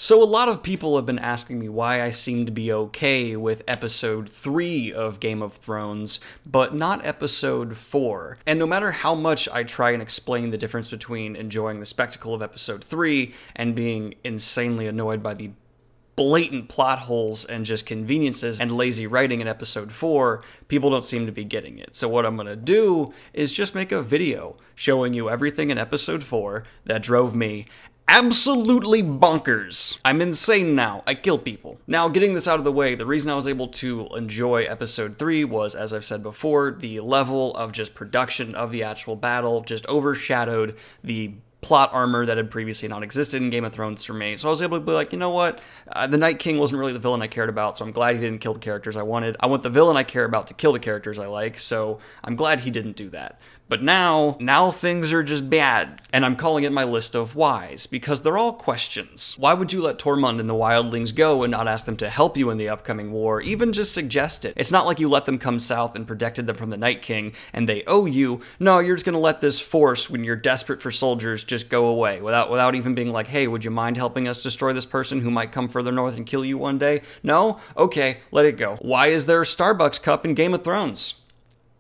So a lot of people have been asking me why I seem to be okay with episode 3 of Game of Thrones, but not episode 4. And no matter how much I try and explain the difference between enjoying the spectacle of episode 3 and being insanely annoyed by the blatant plot holes and just conveniences and lazy writing in episode 4, people don't seem to be getting it. So what I'm gonna do is just make a video showing you everything in episode 4 that drove me absolutely bonkers. I'm insane now. I kill people. Now, getting this out of the way, the reason I was able to enjoy episode 3 was, as I've said before, the level of just production of the actual battle just overshadowed the plot armor that had previously not existed in Game of Thrones for me. So I was able to be like, you know what? The Night King wasn't really the villain I cared about, so I'm glad he didn't kill the characters I wanted. I want the villain I care about to kill the characters I like, so I'm glad he didn't do that. But now things are just bad. And I'm calling it my list of whys, because they're all questions. Why would you let Tormund and the wildlings go and not ask them to help you in the upcoming war, even just suggest it? It's not like you let them come south and protected them from the Night King, and they owe you. No, you're just gonna let this force, when you're desperate for soldiers, just go away, without even being like, hey, would you mind helping us destroy this person who might come further north and kill you one day? No? Okay, let it go. Why is there a Starbucks cup in Game of Thrones?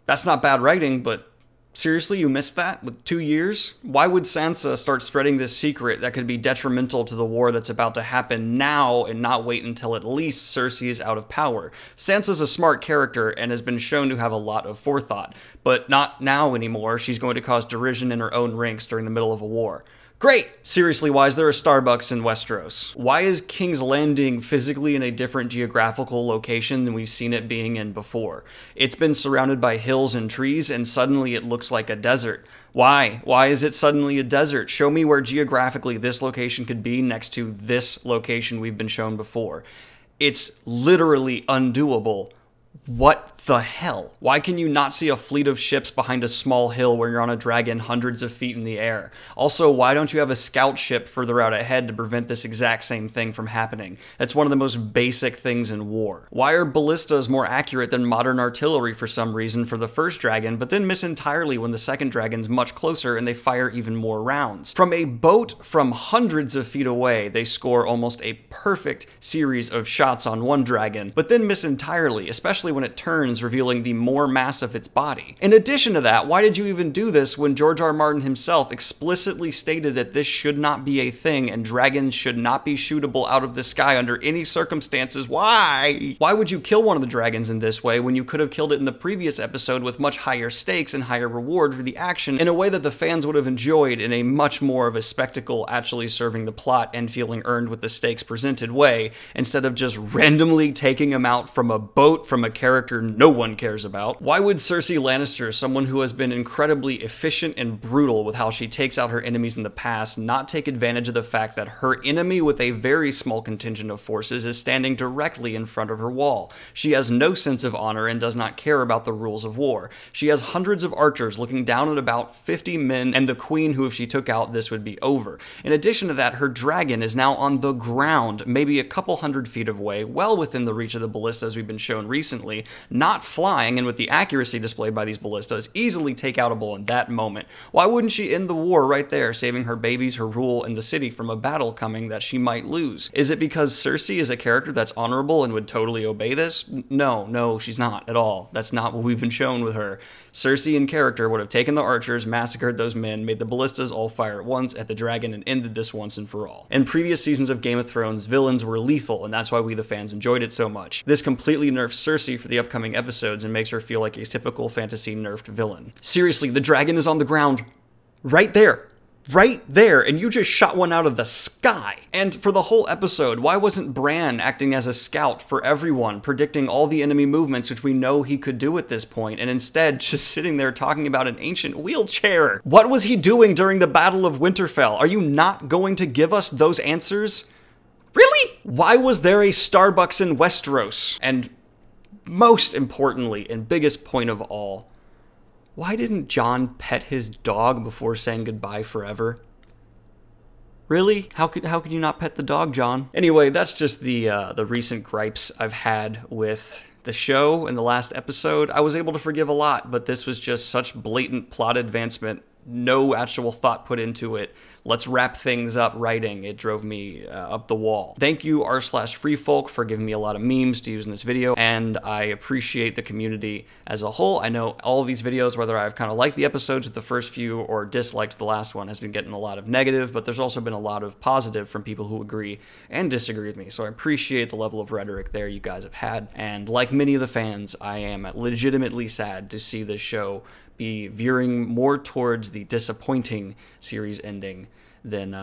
That's not bad writing, but seriously, you missed that with 2 years? Why would Sansa start spreading this secret that could be detrimental to the war that's about to happen now and not wait until at least Cersei is out of power? Sansa's a smart character and has been shown to have a lot of forethought, but not now anymore. She's going to cause derision in her own ranks during the middle of a war. Great! Seriously, why is there a Starbucks in Westeros? Why is King's Landing physically in a different geographical location than we've seen it being in before? It's been surrounded by hills and trees, and suddenly it looks like a desert. Why? Why is it suddenly a desert? Show me where geographically this location could be next to this location we've been shown before. It's literally undoable. What the hell? Why can you not see a fleet of ships behind a small hill where you're on a dragon hundreds of feet in the air? Also, why don't you have a scout ship further out ahead to prevent this exact same thing from happening? That's one of the most basic things in war. Why are ballistas more accurate than modern artillery for some reason for the first dragon, but then miss entirely when the second dragon's much closer and they fire even more rounds? From a boat from hundreds of feet away, they score almost a perfect series of shots on one dragon, but then miss entirely, especially when it turns, revealing the more mass of its body. In addition to that, why did you even do this when George R. R. Martin himself explicitly stated that this should not be a thing and dragons should not be shootable out of the sky under any circumstances? Why? Why would you kill one of the dragons in this way when you could have killed it in the previous episode with much higher stakes and higher reward for the action in a way that the fans would have enjoyed in a much more of a spectacle actually serving the plot and feeling earned with the stakes presented way, instead of just randomly taking him out from a boat from a character no one cares about? Why would Cersei Lannister, someone who has been incredibly efficient and brutal with how she takes out her enemies in the past, not take advantage of the fact that her enemy with a very small contingent of forces is standing directly in front of her wall? She has no sense of honor and does not care about the rules of war. She has hundreds of archers looking down at about 50 men and the queen who, if she took out, this would be over. In addition to that, her dragon is now on the ground, maybe a couple hundred feet away, well within the reach of the ballistas we've been shown recently, not flying, and with the accuracy displayed by these ballistas, easily take outable in that moment. Why wouldn't she end the war right there, saving her babies, her rule, and the city from a battle coming that she might lose? Is it because Cersei is a character that's honorable and would totally obey this? No, she's not at all. That's not what we've been shown with her. Cersei in character would have taken the archers, massacred those men, made the ballistas all fire at once at the dragon, and ended this once and for all. In previous seasons of Game of Thrones, villains were lethal, and that's why we the fans enjoyed it so much. This completely nerfs Cersei for the upcoming episodes and makes her feel like a typical fantasy nerfed villain. Seriously, the dragon is on the ground right there. Right there, and you just shot one out of the sky. And for the whole episode, why wasn't Bran acting as a scout for everyone, predicting all the enemy movements, which we know he could do at this point, and instead just sitting there talking about an ancient wheelchair? What was he doing during the Battle of Winterfell? Are you not going to give us those answers? Really? Why was there a Starbucks in Westeros? And most importantly, and biggest point of all, why didn't Jon pet his dog before saying goodbye forever? Really? How could you not pet the dog, Jon? Anyway, that's just the recent gripes I've had with the show in the last episode. I was able to forgive a lot, but this was just such blatant plot advancement, no actual thought put into it, let's wrap things up writing. It drove me up the wall. Thank you r/freefolk for giving me a lot of memes to use in this video, and I appreciate the community as a whole. I know all of these videos, whether I've kind of liked the episodes with the first few or disliked the last one, has been getting a lot of negative, but there's also been a lot of positive from people who agree and disagree with me. So I appreciate the level of rhetoric there you guys have had. And like many of the fans, I am legitimately sad to see this show be veering more towards the disappointing series ending than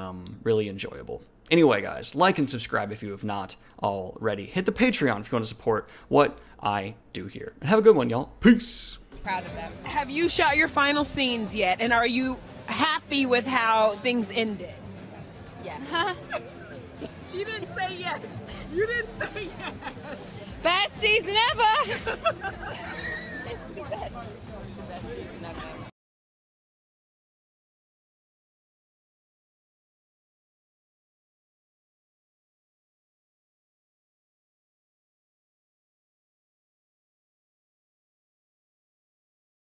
really enjoyable. Anyway, guys, like and subscribe if you have not already. Hit the Patreon if you want to support what I do here. And have a good one, y'all. Peace. Proud of them. Have you shot your final scenes yet? And are you happy with how things ended? Yes. She didn't say yes. You didn't say yes. Best season ever! It's the best season ever.